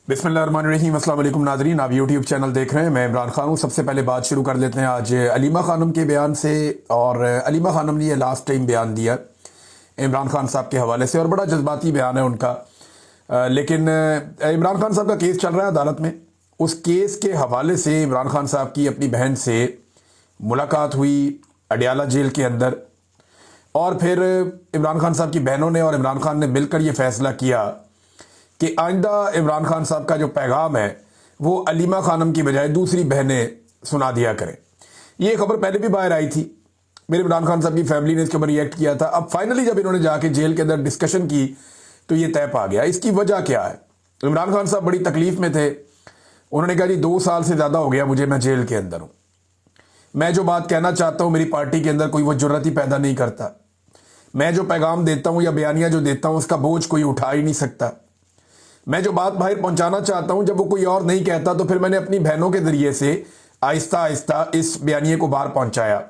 बिस्मिल्लाहिर्रहमानिर्रहीम। अस्सलाम वालेकुम नाज़रीन, आप यूट्यूब चैनल देख रहे हैं। मैं इमरान खान हूँ। सबसे पहले बात शुरू कर लेते हैं आज अलीमा खानम के बयान से। और अलीमा खानम ने ये लास्ट टाइम बयान दिया इमरान खान साहब के हवाले से और बड़ा जज्बाती बयान है उनका। लेकिन इमरान खान साहब का केस चल रहा है अदालत में। उस केस के हवाले से इमरान खान साहब की अपनी बहन से मुलाकात हुई अडियाला जेल के अंदर, और फिर इमरान खान साहब की बहनों ने और इमरान खान ने मिलकर ये फैसला किया कि आइंदा इमरान खान साहब का जो पैगाम है वो अलीमा खानम की बजाय दूसरी बहनें सुना दिया करें। ये खबर पहले भी बाहर आई थी, मेरे इमरान खान साहब की फैमिली ने इसके ऊपर रिएक्ट किया था। अब फाइनली जब इन्होंने जाके जेल के अंदर डिस्कशन की तो ये तय पा गया। इसकी वजह क्या है? इमरान खान साहब बड़ी तकलीफ में थे। उन्होंने कहा जी 2 साल से ज़्यादा हो गया मुझे, मैं जेल के अंदर हूँ। मैं जो बात कहना चाहता हूँ मेरी पार्टी के अंदर कोई वो जुर्रत ही पैदा नहीं करता। मैं जो पैगाम देता हूँ या बयानियाँ जो देता हूँ उसका बोझ कोई उठा ही नहीं सकता। मैं जो बात बाहर पहुंचाना चाहता हूं जब वो कोई और नहीं कहता तो फिर मैंने अपनी बहनों के जरिए से आहिस्ता आहिस्ता इस बयानिए को बाहर पहुंचाया।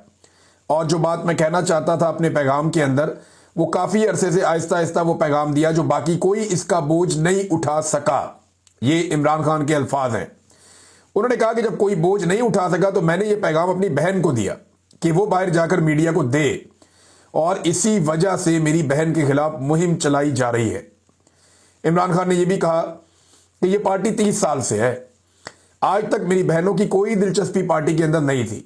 और जो बात मैं कहना चाहता था अपने पैगाम के अंदर वो काफ़ी अरसे से आहिस्ता आहिस्ता वो पैगाम दिया जो बाकी कोई इसका बोझ नहीं उठा सका। ये इमरान खान के अल्फाज हैं। उन्होंने कहा कि जब कोई बोझ नहीं उठा सका तो मैंने ये पैगाम अपनी बहन को दिया कि वो बाहर जाकर मीडिया को दे, और इसी वजह से मेरी बहन के खिलाफ मुहिम चलाई जा रही है। इमरान खान ने यह भी कहा कि यह पार्टी 30 साल से है, आज तक मेरी बहनों की कोई दिलचस्पी पार्टी के अंदर नहीं थी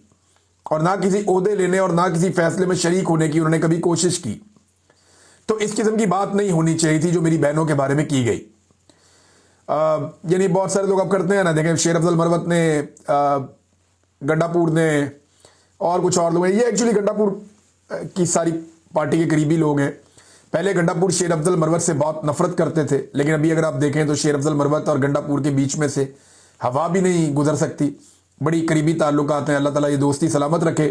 और ना किसी ओहदे लेने और ना किसी फैसले में शरीक होने की उन्होंने कभी कोशिश की। तो इस किस्म की बात नहीं होनी चाहिए थी जो मेरी बहनों के बारे में की गई। यानी बहुत सारे लोग अब करते हैं ना, देखें शेर अफजल मरवत ने, गंडापुर ने और कुछ और लोग हैं। ये एक्चुअली गंडापुर की सारी पार्टी के करीबी लोग हैं। पहले गंडापुर शेर अफजल मरवत से बहुत नफरत करते थे, लेकिन अभी अगर आप देखें तो शेर अफजल मरवत और गंडापुर के बीच में से हवा भी नहीं गुजर सकती। बड़ी करीबी ताल्लुकात हैं, अल्लाह ताला ये दोस्ती सलामत रखे।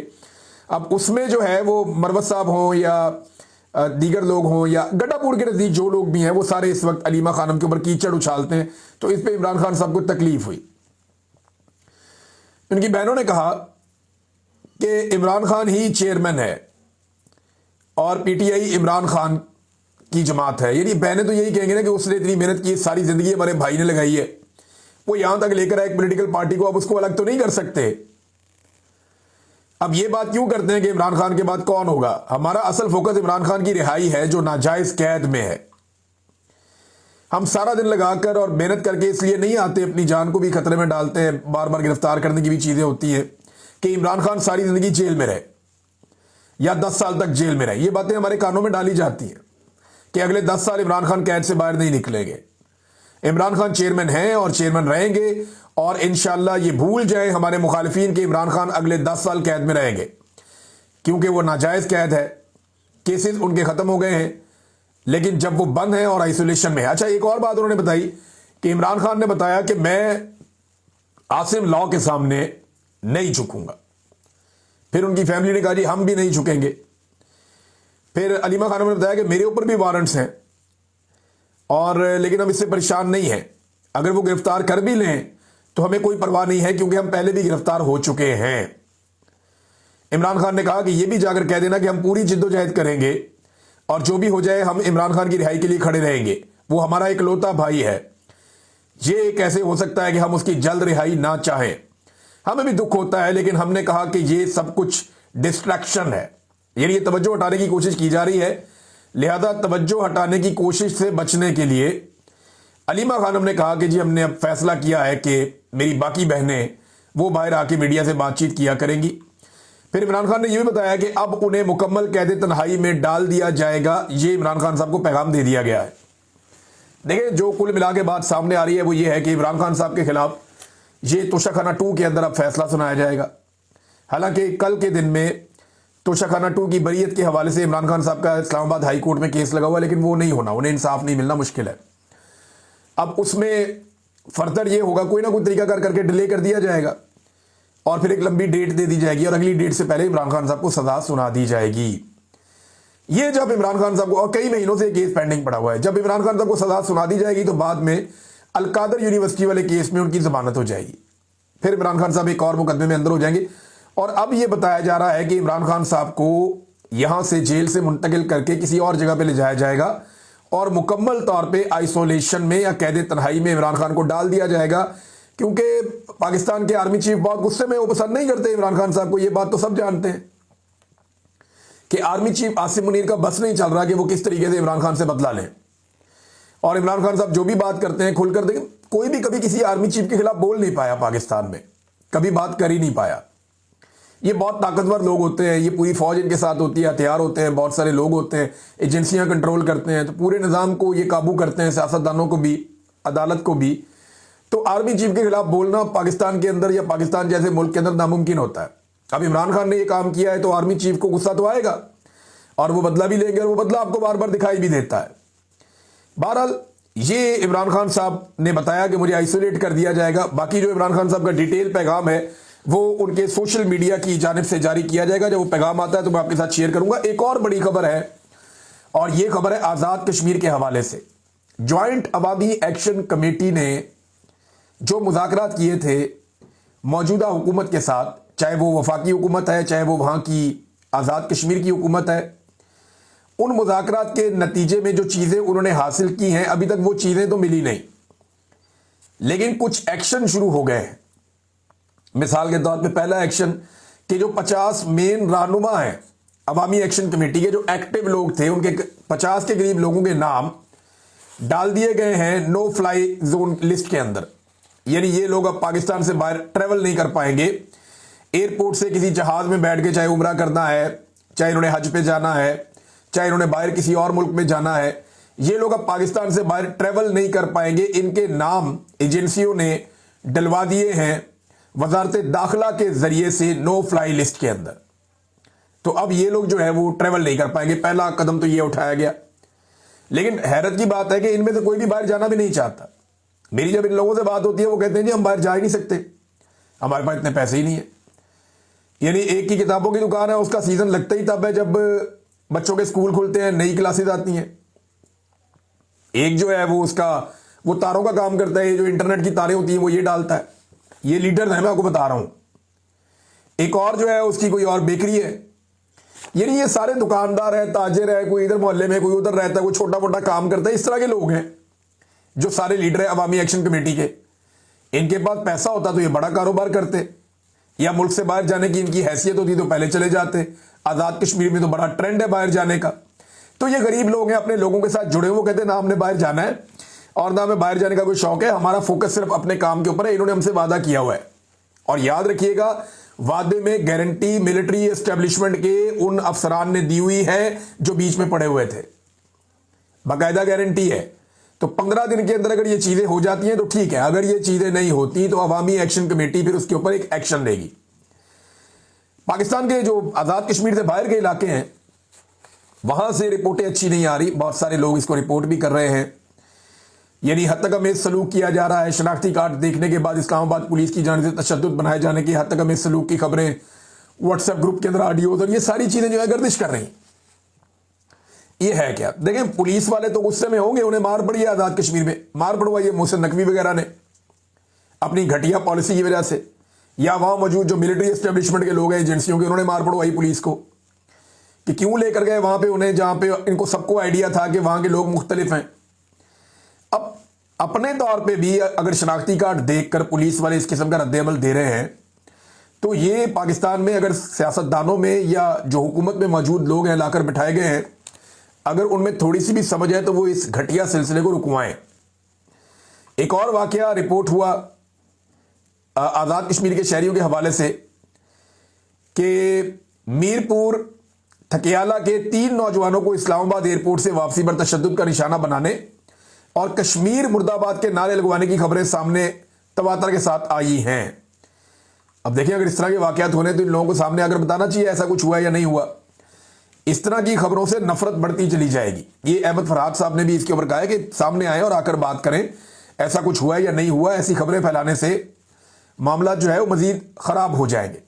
अब उसमें जो है वो मरवत साहब हों या दीगर लोग हों या गंडापुर के नज़दीक जो लोग भी हैं वो सारे इस वक्त अलीमा खानम के ऊपर कीचड़ उछालते हैं। तो इस पर इमरान खान साहब को तकलीफ हुई। उनकी बहनों ने कहा कि इमरान खान ही चेयरमैन है और पीटीआई इमरान खान की जमात है। यानी बहनें तो यही कहेंगे ना कि उसने इतनी मेहनत की, सारी जिंदगी हमारे भाई ने लगाई है, वो यहां तक लेकर आए एक पॉलिटिकल पार्टी को, अब उसको अलग तो नहीं कर सकते। अब ये बात क्यों करते हैं कि इमरान खान के बाद कौन होगा? हमारा असल फोकस इमरान खान की रिहाई है जो नाजायज कैद में है। हम सारा दिन लगाकर और मेहनत करके इसलिए नहीं आते, अपनी जान को भी खतरे में डालते हैं, बार बार गिरफ्तार करने की भी चीजें होती हैं कि इमरान खान सारी जिंदगी जेल में रहे या 10 साल तक जेल में रहे। ये बातें हमारे कानों में डाली जाती हैं कि अगले 10 साल इमरान खान कैद से बाहर नहीं निकलेंगे। इमरान खान चेयरमैन हैं और चेयरमैन रहेंगे, और इंशाल्लाह ये भूल जाए हमारे मुखालिफिन कि इमरान खान अगले 10 साल कैद में रहेंगे, क्योंकि वो नाजायज कैद है। केसेस उनके खत्म हो गए हैं, लेकिन जब वो बंद हैं और आइसोलेशन में है। अच्छा, एक और बात उन्होंने बताई कि इमरान खान ने बताया कि मैं आसिम लॉ के सामने नहीं झुकूंगा। फिर उनकी फैमिली ने कहा जी हम भी नहीं झुकेंगे। फिर अलीमा खानम ने बताया कि मेरे ऊपर भी वारंट्स हैं और लेकिन हम इससे परेशान नहीं हैं। अगर वो गिरफ्तार कर भी लें तो हमें कोई परवाह नहीं है, क्योंकि हम पहले भी गिरफ्तार हो चुके हैं। इमरान खान ने कहा कि यह भी जाकर कह देना कि हम पूरी जिद्दोजहद करेंगे और जो भी हो जाए हम इमरान खान की रिहाई के लिए खड़े रहेंगे। वो हमारा इकलौता भाई है। ये कैसे हो सकता है कि हम उसकी जल्द रिहाई ना चाहें? हमें भी दुख होता है, लेकिन हमने कहा कि ये सब कुछ डिस्ट्रैक्शन है, यानी ये तवज्जो हटाने की कोशिश की जा रही है। लिहाजा तवज्जो हटाने की कोशिश से बचने के लिए अलीमा खानम ने कहा कि जी हमने अब फैसला किया है कि मेरी बाकी बहनें वो बाहर आके मीडिया से बातचीत किया करेंगी। फिर इमरान खान ने यह भी बताया कि अब उन्हें मुकम्मल कैद तन्हाई में डाल दिया जाएगा। ये इमरान खान साहब को पैगाम दे दिया गया है। देखिए, जो कुल मिला के बात सामने आ रही है वो ये है कि इमरान खान साहब के खिलाफ ये तोशाखाना 2 के अंदर अब फैसला सुनाया जाएगा। हालांकि कल के दिन में तोशाखाना 2 की बरीयत के हवाले से इमरान खान साहब का इस्लामाबाद हाई कोर्ट में केस लगा हुआ है, लेकिन वो नहीं होना, उन्हें इंसाफ नहीं मिलना मुश्किल है। अब उसमें फर्दर ये होगा, कोई ना कोई तरीका करके डिले कर दिया जाएगा और फिर एक लंबी डेट दे दी जाएगी और अगली डेट से पहले इमरान खान साहब को सजा सुना दी जाएगी। ये जब इमरान खान साहब को, और कई महीनों से केस पेंडिंग पड़ा हुआ है, जब इमरान खान साहब को सजा सुना दी जाएगी तो बाद में अलकादर यूनिवर्सिटी वाले केस में उनकी जमानत हो जाएगी। फिर इमरान खान साहब एक और मुकदमे में अंदर हो जाएंगे। और अब यह बताया जा रहा है कि इमरान खान साहब को यहां से जेल से मुंतकिल करके किसी और जगह पे ले जाया जाएगा और मुकम्मल तौर पे आइसोलेशन में या कैद तन्हाई में इमरान खान को डाल दिया जाएगा, क्योंकि पाकिस्तान के आर्मी चीफ बहुत गुस्से में, वो पसंद नहीं करते इमरान खान साहब को। ये बात तो सब जानते हैं कि आर्मी चीफ आसिम मुनीर का बस नहीं चल रहा कि वो किस तरीके से इमरान खान से बदला लें। और इमरान खान साहब जो भी बात करते हैं खुलकर, देखें कोई भी कभी किसी आर्मी चीफ के खिलाफ बोल नहीं पाया पाकिस्तान में, कभी बात कर ही नहीं पाया। ये बहुत ताकतवर लोग होते हैं, ये पूरी फौज इनके साथ होती है, हथियार होते हैं, बहुत सारे लोग होते हैं, एजेंसियां कंट्रोल करते हैं, तो पूरे निज़ाम को ये काबू करते हैं, सियासतदानों को भी, अदालत को भी। तो आर्मी चीफ के खिलाफ बोलना पाकिस्तान के अंदर या पाकिस्तान जैसे मुल्क के अंदर नामुमकिन होता है। अब इमरान खान ने ये काम किया है तो आर्मी चीफ को गुस्सा तो आएगा और वो बदला भी लेंगे, और वो बदला आपको बार बार दिखाई भी देता है। बहरहाल ये इमरान खान साहब ने बताया कि मुझे आइसोलेट कर दिया जाएगा। बाकी जो इमरान खान साहब का डिटेल पैगाम है वो उनके सोशल मीडिया की जानिब से जारी किया जाएगा। जब वो पैगाम आता है तो मैं आपके साथ शेयर करूंगा। एक और बड़ी खबर है, और ये खबर है आज़ाद कश्मीर के हवाले से। ज्वाइंट अवामी एक्शन कमेटी ने जो मुज़ाकरात किए थे मौजूदा हुकूमत के साथ, चाहे वो वफाकी हुकूमत है, चाहे वो वहाँ की आज़ाद कश्मीर की हुकूमत है, उन मुज़ाकरात के नतीजे में जो चीज़ें उन्होंने हासिल की हैं, अभी तक वो चीज़ें तो मिली नहीं, लेकिन कुछ एक्शन शुरू हो गए हैं। मिसाल के तौर पे पहला एक्शन कि जो 50 मेन रहनुमा हैं अवामी एक्शन कमेटी के, जो एक्टिव लोग थे, उनके 50 के करीब लोगों के नाम डाल दिए गए हैं नो फ्लाई जोन लिस्ट के अंदर। यानी ये लोग अब पाकिस्तान से बाहर ट्रेवल नहीं कर पाएंगे। एयरपोर्ट से किसी जहाज में बैठ के चाहे उम्रा करना है, चाहे इन्होंने हज पे जाना है, चाहे इन्होंने बाहर किसी और मुल्क में जाना है, ये लोग अब पाकिस्तान से बाहर ट्रेवल नहीं कर पाएंगे। इनके नाम एजेंसियों ने डलवा दिए हैं वजारत दाखिला के जरिए से नो फ्लाई लिस्ट के अंदर। तो अब ये लोग जो है वो ट्रेवल नहीं कर पाएंगे। पहला कदम तो ये उठाया गया, लेकिन हैरत की बात है कि इनमें से कोई भी बाहर जाना भी नहीं चाहता। मेरी जब इन लोगों से बात होती है वो कहते हैं जी हम बाहर जा ही नहीं सकते, हमारे पास इतने पैसे ही नहीं है। यानी एक की किताबों की दुकान है, उसका सीजन लगता ही तब है जब बच्चों के स्कूल खुलते हैं, नई क्लासेस आती हैं। एक जो है वो तारों का काम करता है, जो इंटरनेट की तारें होती हैं वो ये डालता है। ये लीडर है, मैं आपको बता रहा हूं। एक और जो है उसकी कोई और बेकरी है। यानी ये सारे दुकानदार है, ताजिर है, कोई इधर मोहल्ले में, कोई उधर रहता है, कोई छोटा मोटा काम करता है। इस तरह के लोग हैं जो सारे लीडर है अवामी एक्शन कमेटी के। इनके पास पैसा होता तो ये बड़ा कारोबार करते, या मुल्क से बाहर जाने की इनकी हैसियत होती तो पहले चले जाते। आज़ाद कश्मीर में तो बड़ा ट्रेंड है बाहर जाने का। तो ये गरीब लोग हैं, अपने लोगों के साथ जुड़े हुए, वो कहते हैं ना हमने बाहर जाना है और ना हमें बाहर जाने का कोई शौक है, हमारा फोकस सिर्फ अपने काम के ऊपर है। इन्होंने हमसे वादा किया हुआ है, और याद रखिएगा वादे में गारंटी मिलिट्री एस्टेब्लिशमेंट के उन अफसरान ने दी हुई है जो बीच में पड़े हुए थे, बाकायदा गारंटी है। तो 15 दिन के अंदर अगर ये चीजें हो जाती हैं तो ठीक है, अगर ये चीजें नहीं होती तो अवामी एक्शन कमेटी फिर उसके ऊपर एक एक्शन लेगी। पाकिस्तान के जो आज़ाद कश्मीर से बाहर के इलाके हैं वहां से रिपोर्टें अच्छी नहीं आ रही, बहुत सारे लोग इसको रिपोर्ट भी कर रहे हैं। यानी हद तक हमें सलूक किया जा रहा है। शनाख्ती कार्ड देखने के बाद इस्लामाबाद पुलिस की जानिब से तशद्दुद बनाए जाने की, हद तक हमें सलूक की खबरें व्हाट्सएप ग्रुप के अंदर ऑडियोज और ये सारी चीजें जो है गर्दिश कर रही। ये है क्या? देखें पुलिस वाले तो गुस्से में होंगे, उन्हें मार पड़ी है आज़ाद कश्मीर में, मार पड़वाई है मोहसिन नकवी वगैरह ने अपनी घटिया पॉलिसी की वजह से, या वहां मौजूद जो मिलिट्री एस्टेब्लिशमेंट के लोग हैं एजेंसियों के, उन्होंने मार पड़वाई पुलिस को कि क्यों लेकर गए वहां पे उन्हें, जहां पे इनको सबको आइडिया था कि वहां के लोग मुख्तलिफ हैं। अब अपने तौर पे भी अगर शनाख्ती कार्ड देखकर पुलिस वाले इस किस्म का रद्द-ए-अमल दे रहे हैं तो ये पाकिस्तान में अगर सियासतदानों में या जो हुकूमत में मौजूद लोग हैं लाकर बिठाए गए हैं, अगर उनमें थोड़ी सी भी समझ है तो वो इस घटिया सिलसिले को रुकवाएं। एक और वाकया रिपोर्ट हुआ आज़ाद कश्मीर के शहरियों के हवाले से कि मीरपुर थकियाला के 3 नौजवानों को इस्लामाबाद एयरपोर्ट से वापसी पर तशद्दुद का निशाना बनाने और कश्मीर मुर्दाबाद के नारे लगवाने की खबरें सामने तवातर के साथ आई हैं। अब देखिए अगर इस तरह के वाकयात होने तो इन लोगों को सामने अगर बताना चाहिए ऐसा कुछ हुआ या नहीं हुआ। इस तरह की खबरों से नफरत बढ़ती चली जाएगी। ये अहमद फरहाद साहब ने भी इसके ऊपर कहा है कि सामने आए और आकर बात करें, ऐसा कुछ हुआ है या नहीं हुआ। ऐसी खबरें फैलाने से मामला जो है वो मजीद खराब हो जाएंगे,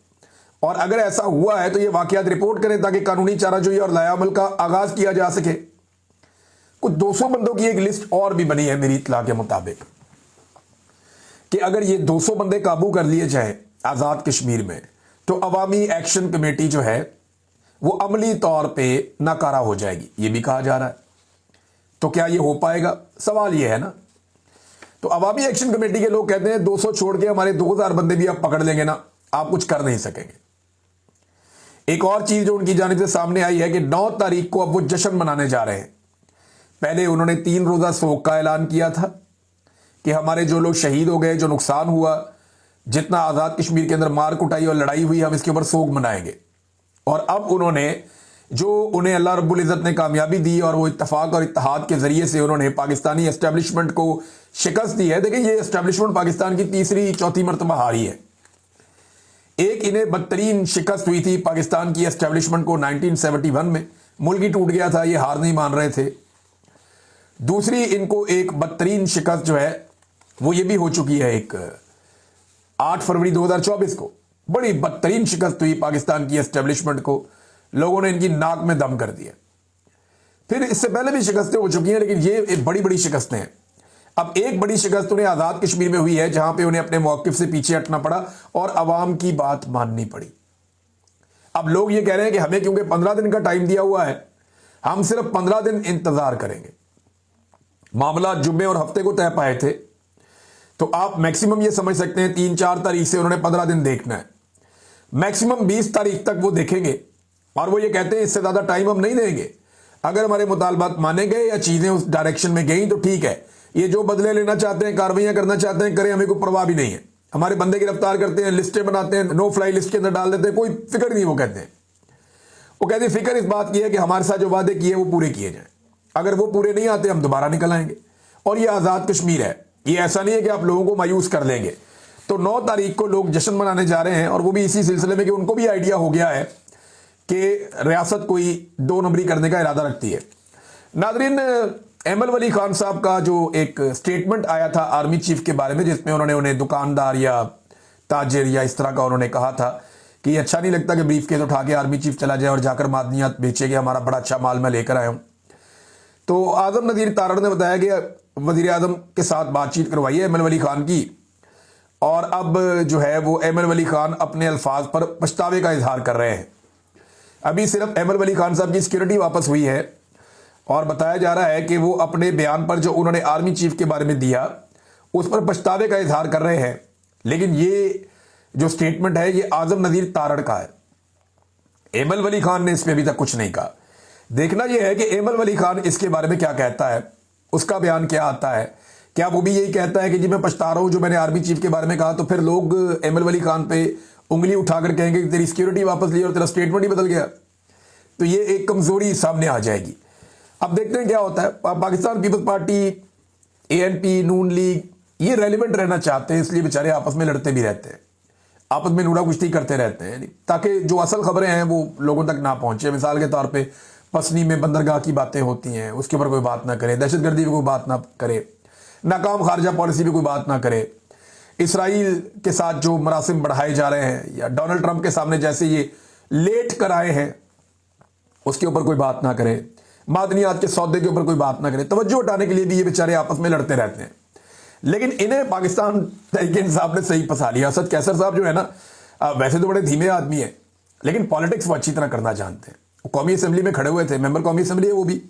और अगर ऐसा हुआ है तो ये वाकयात रिपोर्ट करें ताकि कानूनी चाराजोई और लायामल का आगाज किया जा सके। कुछ 200 बंदों की एक लिस्ट और भी बनी है मेरी इत्तला के मुताबिक कि अगर ये 200 बंदे काबू कर लिए जाए आज़ाद कश्मीर में तो अवामी एक्शन कमेटी जो है वो अमली तौर पे नाकारा हो जाएगी, ये भी कहा जा रहा है। तो क्या ये हो पाएगा? सवाल ये है ना। तो अवामी एक्शन कमेटी के लोग कहते हैं 200 छोड़ के हमारे 2000 बंदे भी आप पकड़ लेंगे ना, आप कुछ कर नहीं सकेंगे। एक और चीज जो उनकी जानिब से सामने आई है कि 9 तारीख को अब वो जश्न मनाने जा रहे हैं। पहले उन्होंने 3 रोजा शोक का ऐलान किया था कि हमारे जो लोग शहीद हो गए, जो नुकसान हुआ, जितना आजाद कश्मीर के अंदर मार कुटाई और लड़ाई हुई, हम इसके ऊपर शोक मनाएंगे। और अब उन्होंने जो उन्हें अल्लाह रब्बुल इज़्ज़त ने कामयाबी दी और वो इत्तफाक और इत्तेहाद के जरिए से उन्होंने पाकिस्तानी एस्टेब्लिशमेंट को शिकस्त दी है। देखिए, ये एस्टेब्लिशमेंट पाकिस्तान की तीसरी चौथी मरतबा हारी है। एक इन्हें बदतरीन शिकस्त हुई थी पाकिस्तान की एस्टेब्लिशमेंट को 1971 में, मुल्क ही टूट गया था, ये हार नहीं मान रहे थे। दूसरी इनको एक बदतरीन शिकस्त जो है वो ये भी हो चुकी है, एक 8 फरवरी 2024 को बड़ी बदतरीन शिकस्त हुई पाकिस्तान की एस्टेब्लिशमेंट को, लोगों ने इनकी नाक में दम कर दिया। फिर इससे पहले भी शिकस्तें हो चुकी हैं, लेकिन ये बड़ी बड़ी शिकस्तें हैं। अब एक बड़ी शिकस्त उन्हें आजाद कश्मीर में हुई है, जहां पे उन्हें अपने मौकिफ से पीछे हटना पड़ा और अवाम की बात माननी पड़ी। अब लोग ये कह रहे हैं कि हमें क्योंकि 15 दिन का टाइम दिया हुआ है, हम सिर्फ 15 दिन इंतजार करेंगे। मामला जुम्मे और हफ्ते को तय पाए थे, तो आप मैक्सिमम ये समझ सकते हैं 3-4 तारीख से उन्होंने 15 दिन देखना है। मैक्सिमम 20 तारीख तक वो देखेंगे और वो ये कहते हैं इससे ज्यादा टाइम हम नहीं देंगे। अगर हमारे मुतालबात माने गए या चीजें उस डायरेक्शन में गई तो ठीक है, ये जो बदले लेना चाहते हैं, कार्रवाइयां करना चाहते हैं, करें, हमें कोई परवाह भी नहीं है। हमारे बंदे गिरफ्तार करते हैं, लिस्टें बनाते हैं, नो फ्लाई लिस्ट के अंदर डाल देते हैं, कोई फिक्र नहीं। वो कहते हैं फिक्र इस बात की है कि हमारे साथ जो वादे किए वो पूरे किए जाएं। अगर वो पूरे नहीं आते हम दोबारा निकल आएंगे। और ये आजाद कश्मीर है, ये ऐसा नहीं है कि आप लोगों को मायूस कर देंगे। तो 9 तारीख को लोग जश्न मनाने जा रहे हैं, और वो भी इसी सिलसिले में कि उनको भी आइडिया हो गया है कि रियासत कोई 2 नंबरी करने का इरादा रखती है। नादरीन, एमल वली खान साहब का जो एक स्टेटमेंट आया था आर्मी चीफ के बारे में, जिसमें उन्हें दुकानदार या ताजिर या इस तरह का उन्होंने कहा था कि अच्छा नहीं लगता कि ब्रीफ केस उठा के आर्मी चीफ चला जाए और जाकर मादनियात बेचे कि हमारा बड़ा अच्छा माल मैं लेकर आया हूं। तो आजम नज़ीर तारड़ ने बताया कि वजीर आजम के साथ बातचीत करवाई है एमल वली खान की, और अब जो है वो एमल वली खान अपने अल्फाज पर पछतावे का इजहार कर रहे हैं। अभी सिर्फ एमल वली खान साहब की सिक्योरिटी वापस हुई है और बताया जा रहा है कि वो अपने बयान पर जो उन्होंने आर्मी चीफ के बारे में दिया उस पर पछतावे का इजहार कर रहे हैं। लेकिन ये जो स्टेटमेंट है ये आजम नज़ीर तारड़ का है, एमल वली खान ने इस पर अभी तक कुछ नहीं कहा। देखना यह है कि एमल वली खान इसके बारे में क्या कहता है, उसका बयान क्या आता है। क्या वो भी यही कहता है कि जी मैं पछता रहा हूं जो मैंने आर्मी चीफ के बारे में कहा, तो फिर लोग एमल वली खान पे उंगली उठाकर कहेंगे कि तेरी सिक्योरिटी वापस ली और तेरा स्टेटमेंट ही बदल गया, तो ये एक कमजोरी सामने आ जाएगी। अब देखते हैं क्या होता है। पाकिस्तान पीपल्स पार्टी, एएनपी, नून लीग ये रेलिवेंट रहना चाहते हैं, इसलिए बेचारे आपस में लड़ते भी रहते हैं, आपस में नूड़ा कुश्ती करते रहते हैं, ताकि जो असल खबरें हैं वो लोगों तक ना पहुंचे। मिसाल के तौर पे पसनी में बंदरगाह की बातें होती हैं, उसके ऊपर कोई बात ना करे, दहशतगर्दी पर कोई बात ना करे, नाकाम खारजा पॉलिसी पर कोई बात ना करे, इसराइल के साथ जो मरासिम बढ़ाए जा रहे हैं या डोनाल्ड ट्रंप के सामने जैसे ये लेट कराए हैं उसके ऊपर कोई बात ना करे, मादनियात के सौदे के ऊपर कोई बात ना करे। तवज्जो हटाने के लिए भी ये बेचारे आपस में लड़ते रहते हैं। लेकिन इन्हें पाकिस्तान तहरीक इंसाफ ने सही फंसा लिया। असद कैसर साहब जो है ना, वैसे तो बड़े धीमे आदमी है, लेकिन पॉलिटिक्स वो अच्छी तरह करना जानते हैं। कौमी असेंबली में खड़े हुए थे, मेंबर कौमी असेंबली है वो भी,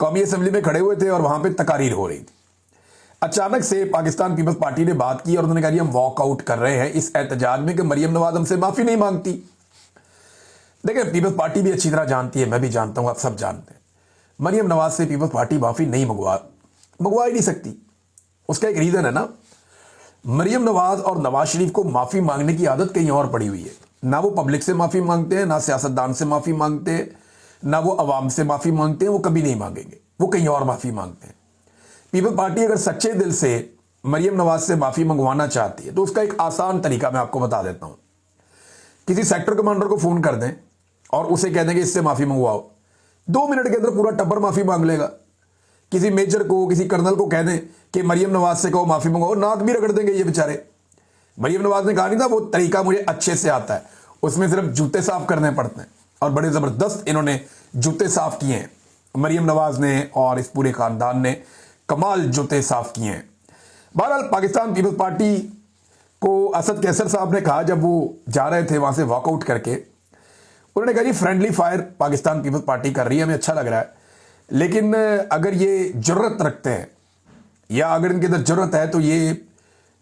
कौमी असेंबली में खड़े हुए थे और वहां पे तकारीर हो रही थी। अचानक से पाकिस्तान पीपल्स पार्टी ने बात की और उन्होंने कहा हम वॉकआउट कर रहे हैं इस एहतजाज में कि मरियम नवाज हमसे माफी नहीं मांगती। देखिए, पीपल्स पार्टी भी अच्छी तरह जानती है, मैं भी जानता हूं, आप सब जानते हैं, मरियम नवाज से पीपल्स पार्टी माफी नहीं मंगवा ही नहीं सकती। उसका एक रीजन है ना, मरियम नवाज और नवाज शरीफ को माफी मांगने की आदत कहीं और पड़ी हुई है। ना वो पब्लिक से माफी मांगते हैं, ना सियासतदान से माफी मांगते हैं, ना वो अवाम से माफी मांगते हैं, वो कभी नहीं मांगेंगे, वो कहीं और माफी मांगते हैं। पीपल्स पार्टी अगर सच्चे दिल से मरियम नवाज से माफी मंगवाना चाहती है तो उसका एक आसान तरीका मैं आपको बता देता हूं। किसी सेक्टर कमांडर को फोन कर दें और उसे कह दें कि इससे माफी मंगवाओ, 2 मिनट के अंदर पूरा टब्बर माफी मांग लेगा। किसी मेजर को, किसी कर्नल को कह दें कि मरियम नवाज से कहो माफी मंगवाओ, नाक भी रगड़ देंगे ये बेचारे। मरियम नवाज ने कहा नहीं था वो तरीका मुझे अच्छे से आता है, उसमें सिर्फ जूते साफ करने पड़ते हैं, और बड़े जबरदस्त इन्होंने जूते साफ किए हैं मरियम नवाज ने और इस पूरे खानदान ने, कमाल जूते साफ किए हैं। बहरहाल पाकिस्तान पीपल्स पार्टी को असद कैसर साहब ने कहा, जब वो जा रहे थे वहां से वॉकआउट करके, उन्होंने कहा जी फ्रेंडली फायर पाकिस्तान पीपल्स पार्टी कर रही है, हमें अच्छा लग रहा है, लेकिन अगर ये जरूरत रखते हैं या अगर इनके अंदर जरूरत है तो ये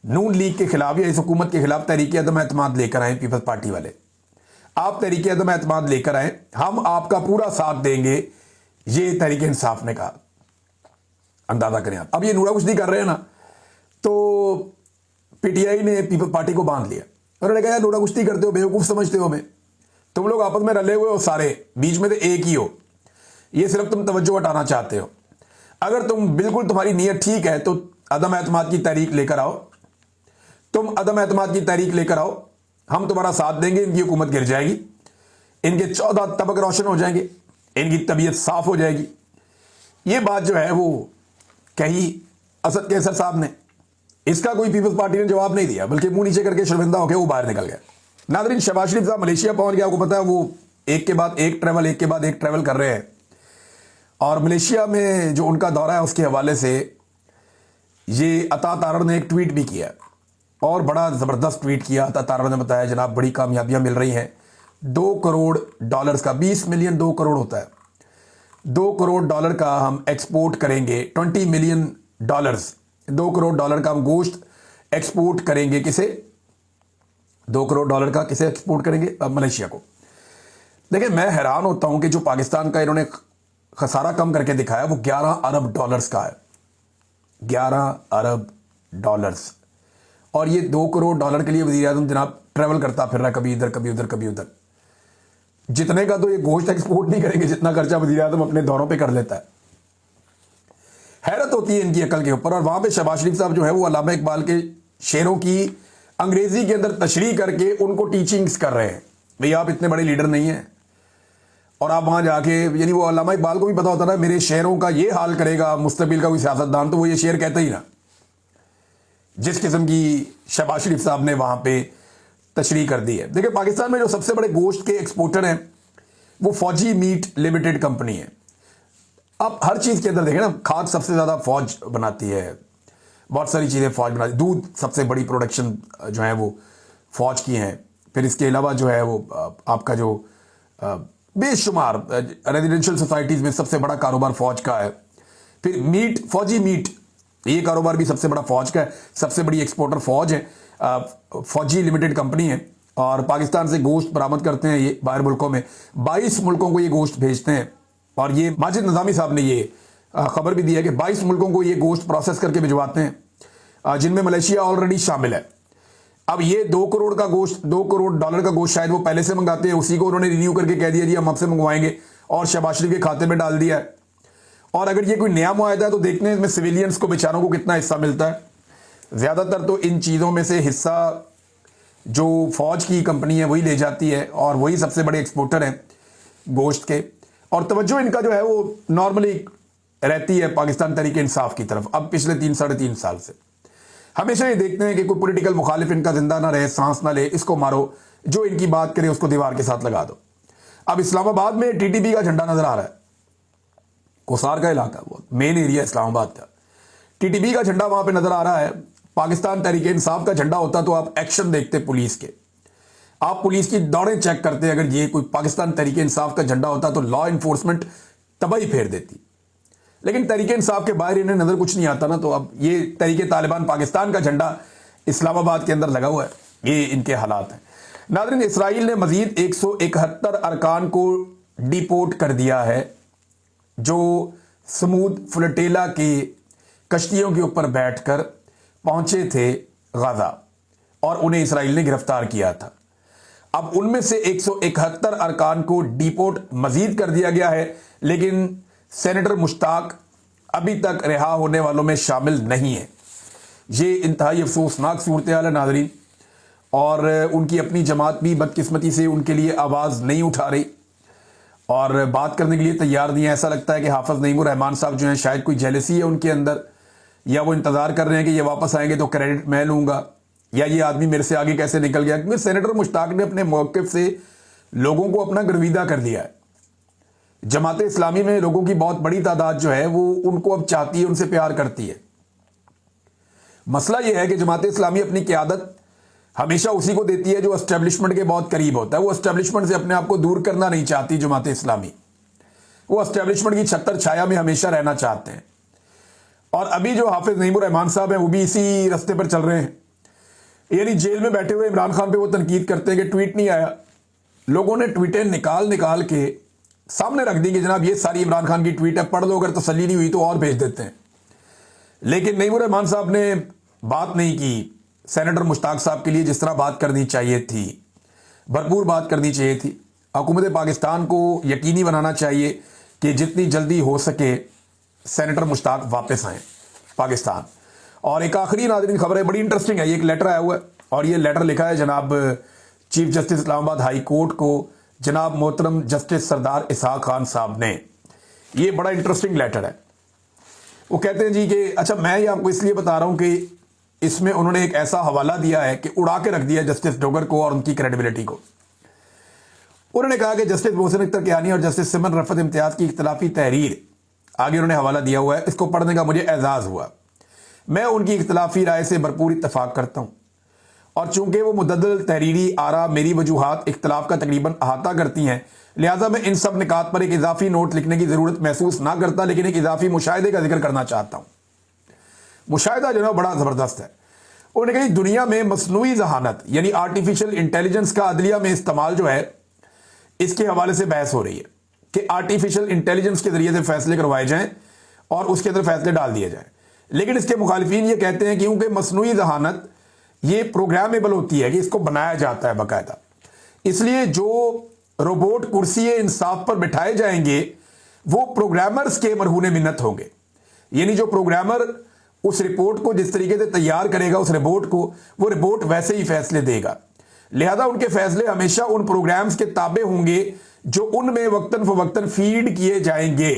नून लीग के खिलाफ या इस हुकूमत के खिलाफ तहरीक अदम एतमाद लेकर आए। पीपल्स पार्टी वाले, आप तहरीक अदम एतमाद लेकर आए, हम आपका पूरा साथ देंगे, ये तहरीक इंसाफ ने कहा। अंदाजा करें आप। अब ये नूरा कुश्ती कर रहे हैं ना, तो पीटीआई ने पीपल्स पार्टी को बांध लिया। उन्होंने कहा नूरा कुश्ती करते हो, बेवकूफ समझते हो हमें, तुम लोग आपस में रले हुए हो सारे, बीच में तो एक ही हो, ये सिर्फ तुम तवज्जो हटाना चाहते हो। अगर तुम बिल्कुल तुम्हारी नीयत ठीक है तो अदम एतमाद की तहरीक लेकर आओ, तुम अदम एतमाद की तहरीक लेकर आओ, हम तुम्हारा साथ देंगे, इनकी हुकूमत गिर जाएगी, इनके 14 तबक रोशन हो जाएंगे, इनकी तबीयत साफ हो जाएगी। ये बात जो है वो कही असद कैसर साहब ने। इसका कोई पीपल्स पार्टी ने जवाब नहीं दिया, बल्कि मुंह नीचे करके शर्मिंदा होकर वो बाहर निकल गया। नादरीन, शहबाज शरीफ साहब मलेशिया पहुंच गया, आपको पता है, वो एक के बाद एक ट्रैवल कर रहे हैं। और मलेशिया में जो उनका दौरा है उसके हवाले से ये अता तारड़ ने एक ट्वीट भी किया और बड़ा ज़बरदस्त ट्वीट किया। अता तारड़ ने बताया जनाब बड़ी कामयाबियां मिल रही हैं, $2 करोड़ का, 20 मिलियन 2 करोड़ होता है, $2 करोड़ का हम एक्सपोर्ट करेंगे, $20 मिलियन, $2 करोड़ का हम गोश्त एक्सपोर्ट करेंगे। किसे? $2 करोड़ का किसे एक्सपोर्ट करेंगे? मलेशिया को। देखिए, मैं हैरान होता हूं कि जो पाकिस्तान का इन्होंने खसारा कम करके दिखाया वो $11 अरब का है, $11 अरब। और ये $2 करोड़ के लिए वज़ीर आज़म जनाब ट्रैवल करता फिर रहा, कभी इधर कभी उधर कभी उधर। जितने का तो ये गोश्त एक्सपोर्ट नहीं करेंगे जितना खर्चा वज़ीर आज़म अपने दौरों पे कर लेता है। हैरत होती है इनकी अकल के ऊपर। और वहां पे शहबाज शरीफ साहब जो है वो अल्लामा इकबाल के शेरों की अंग्रेजी के अंदर तशरीह करके उनको टीचिंग्स कर रहे हैं, भाई आप इतने बड़े लीडर नहीं हैं और आप वहां जाके, यानी वो अल्लामा इकबाल को भी पता होता ना मेरे शेरों का ये हाल करेगा मुस्तकबिल का कोई सियासतदान, तो वो ये शेर कहते ही ना। जिस किस्म की शहबाज शरीफ साहब ने वहां पे तशरीह कर दी है। देखिए, पाकिस्तान में जो सबसे बड़े गोश्त के एक्सपोर्टर हैं वो फौजी मीट लिमिटेड कंपनी है। आप हर चीज के अंदर देखें ना, खाद सबसे ज्यादा फौज बनाती है, बहुत सारी चीजें फौज बनाती, दूध सबसे बड़ी प्रोडक्शन जो है वो फौज की है। फिर इसके अलावा जो है वो आपका जो बेशुमार रेजिडेंशियल सोसाइटीज में सबसे बड़ा कारोबार फौज का है। फिर मीट, फौजी मीट, ये कारोबार भी सबसे बड़ा फौज का है। सबसे बड़ी एक्सपोर्टर फौज है, फौजी लिमिटेड कंपनी है। और पाकिस्तान से गोश्त बरामद करते हैं ये बाहर मुल्कों में, 22 मुल्कों को ये गोश्त भेजते हैं। और ये माजिद निजामी साहब ने ये खबर भी दी है कि 22 मुल्कों को ये गोश्त प्रोसेस करके भिजवाते हैं, जिनमें मलेशिया ऑलरेडी शामिल है। अब ये $2 करोड़ का गोश्त, $2 करोड़ का गोश्त शायद वो पहले से मंगाते हैं, उसी को उन्होंने रिन्यू करके कह दिया जी हम आपसे मंगवाएंगे और शहबाज शरीफ के खाते में डाल दिया है। और अगर ये कोई नया मुआहदा है तो देखते हैं इसमें सिविलियंस को बेचारों को कितना हिस्सा मिलता है। ज्यादातर तो इन चीजों में से हिस्सा जो फौज की कंपनी है वही ले जाती है और वही सबसे बड़े एक्सपोर्टर हैं गोश्त के। और तवज्जो इनका जो है वो नॉर्मली रहती है पाकिस्तान तहरीक इंसाफ की तरफ। अब पिछले 3-3.5 साल से हमेशा ये देखते हैं कि कोई पॉलिटिकल मुखालिफ इनका जिंदा ना रहे, सांस ना ले, इसको मारो, जो इनकी बात करे उसको दीवार के साथ लगा दो। अब इस्लामाबाद में टीटीपी का झंडा नजर आ रहा है, कोसार का इलाका, वो मेन एरिया इस्लामाबाद का, टीटीपी का झंडा वहां पे नजर आ रहा है। पाकिस्तान तहरीक इंसाफ का झंडा होता तो आप एक्शन देखते पुलिस के, आप पुलिस की दौड़ें चेक करते। अगर ये कोई पाकिस्तान तहरीक इंसाफ का झंडा होता तो लॉ इन्फोर्समेंट तबाही फेर देती। लेकिन तहरीक इंसाफ के बाहर इन्हें नजर कुछ नहीं आता ना, तो अब ये तहरीक तालिबान पाकिस्तान का झंडा इस्लामाबाद के अंदर लगा हुआ है। ये इनके हालात हैं। नाज़रीन, इसराइल ने मजीद 171 अरकान को डिपोर्ट कर दिया है जो समूद फ्लोटिला की कश्तियों के ऊपर बैठकर पहुंचे थे गाजा और उन्हें इसराइल ने गिरफ्तार किया था। अब उनमें से 171 अरकान को डिपोर्ट मजीद कर दिया गया है, लेकिन सेनेटर मुश्ताक अभी तक रिहा होने वालों में शामिल नहीं है। ये इंतहाई अफसोसनाक सूरत हाल है नाज़रीन, और उनकी अपनी जमात भी बदकिस्मती से उनके लिए आवाज़ नहीं उठा रही और बात करने के लिए तैयार नहीं है। ऐसा लगता है कि हाफिज नईमुर रहमान साहब जो हैं शायद कोई जेलसी है उनके अंदर, या वो इंतज़ार कर रहे हैं कि ये वापस आएंगे तो क्रेडिट मैं लूँगा, या ये आदमी मेरे से आगे कैसे निकल गया। क्योंकि सेनेटर मुश्ताक ने अपने मौक़िफ़ से लोगों को अपना गर्विदा कर दिया है। जमात इस्लामी में लोगों की बहुत बड़ी तादाद जो है वो उनको अब चाहती है, उनसे प्यार करती है। मसला यह है कि जमात इस्लामी अपनी क़यादत हमेशा उसी को देती है जो एस्टेब्लिशमेंट के बहुत करीब होता है। वो एस्टेब्लिशमेंट से अपने आप को दूर करना नहीं चाहती जमात इस्लामी। वो एस्टेब्लिशमेंट की छत्तर छाया में हमेशा रहना चाहते हैं। और अभी जो हाफिज नईमुर रहमान साहब हैं वो भी इसी रास्ते पर चल रहे हैं, यानी जेल में बैठे हुए इमरान खान पे वो तनकीद करते हैं कि ट्वीट नहीं आया। लोगों ने ट्वीटें निकाल निकाल के सामने रख दी कि जनाब ये सारी इमरान खान की ट्वीट है, पढ़ लो, अगर तसल्ली नहीं हुई तो और भेज देते हैं। लेकिन नईमुर रहमान साहब ने बात नहीं की सेनेटर मुश्ताक साहब के लिए जिस तरह बात करनी चाहिए थी, भरपूर बात करनी चाहिए थी। हुकूमत पाकिस्तान को यकीनी बनाना चाहिए कि जितनी जल्दी हो सके सेनेटर मुश्ताक वापस आएँ पाकिस्तान। और एक आखिरी नाज़रीन खबर है, बड़ी इंटरेस्टिंग है, ये एक लेटर आया हुआ है और ये लेटर लिखा है जनाब chief justice Islamabad high court को, जनाब मोहतरम जस्टिस सरदार इसहाक खान साहब ने। ये बड़ा इंटरेस्टिंग लेटर है। वो कहते हैं जी कि अच्छा, मैं ये आपको इसलिए बता रहा हूं कि इसमें उन्होंने एक ऐसा हवाला दिया है कि उड़ा के रख दिया जस्टिस डोगर को और उनकी क्रेडिबिलिटी को। उन्होंने कहा कि जस्टिस मोहसिन अख्तर कियानी और जस्टिस सिमन रफत इम्तियाज की इख्तलाफी तहरीर, आगे उन्होंने हवाला दिया हुआ है, इसको पढ़ने का मुझे एजाज हुआ। मैं उनकी इख्तलाफी राय से भरपूर इत्तफाक करता हूँ और चूंकि वो मुद्दल तहरीरी आरा मेरी वजूहात इख्तलाफ का तकरीबन अहाता करती हैं, लिहाजा मैं इन सब निकात पर एक इजाफी नोट लिखने की ज़रूरत महसूस ना करता, लेकिन एक इजाफी मुशाहिदे का जिक्र करना चाहता हूँ। मुशाहिदा जो है बड़ा ज़बरदस्त है। उन्होंने कहा दुनिया में मसनूई जहानत यानी आर्टिफिशियल इंटेलिजेंस का अदलिया में इस्तेमाल जो है, इसके हवाले से बहस हो रही है कि आर्टिफिशियल इंटेलिजेंस के जरिए से फैसले करवाए जाएं और उसके अंदर फैसले डाल दिए जाएं। लेकिन इसके मुखालिफिन ये कहते हैं कि क्योंकि मसनूई जहानत ये प्रोग्रामेबल होती है कि इसको बनाया जाता है बाकायदा, इसलिए जो रोबोट कुर्सी इंसाफ पर बिठाए जाएंगे वो प्रोग्रामर्स के मरहूने मिन्नत होंगे। यानी जो प्रोग्रामर उस रिपोर्ट को जिस तरीके से तैयार करेगा उस रिपोर्ट को, वो रिपोर्ट वैसे ही फैसले देगा। लिहाजा उनके फैसले हमेशा उन प्रोग्राम्स के ताबे होंगे जो उनमें वक्तन फवक्तन फीड किए जाएंगे।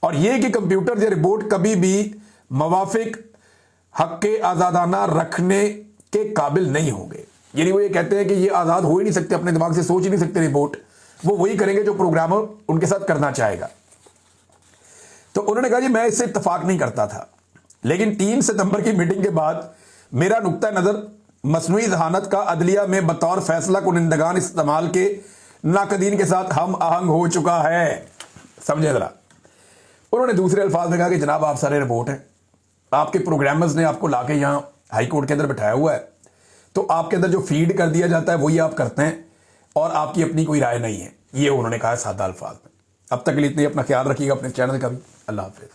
और यह कि कंप्यूटर या रिपोर्ट कभी भी मवाफिक हक के आज़ादाना रखने के काबिल नहीं होंगे। यानी वो ये कहते हैं कि ये आज़ाद हो ही नहीं सकते, अपने दिमाग से सोच ही नहीं सकते रिपोर्ट, वो वही करेंगे जो प्रोग्रामर उनके साथ करना चाहेगा। तो उन्होंने कहा जी मैं इससे इत्तफाक नहीं करता था, लेकिन 3 सितंबर की मीटिंग के बाद मेरा नुक्ता नज़र मसनूई जहानत का अदलिया में बतौर फैसला कुनिंदगान इस्तेमाल के नाकदीन के साथ हम आहंग हो चुका है। समझे जरा। उन्होंने दूसरे अल्फाज में कहा कि जनाब आप सारे रिपोर्ट हैं, आपके प्रोग्रामर्स ने आपको लाके यहाँ हाई कोर्ट के अंदर बिठाया हुआ है, तो आपके अंदर जो फीड कर दिया जाता है वही आप करते हैं और आपकी अपनी कोई राय नहीं है। ये उन्होंने कहा सादा अल्फाज में। अब तक के लिए इतनी अपना ख्याल रखिएगा, अपने चैनल का भी। अल्लाह हाफिज़।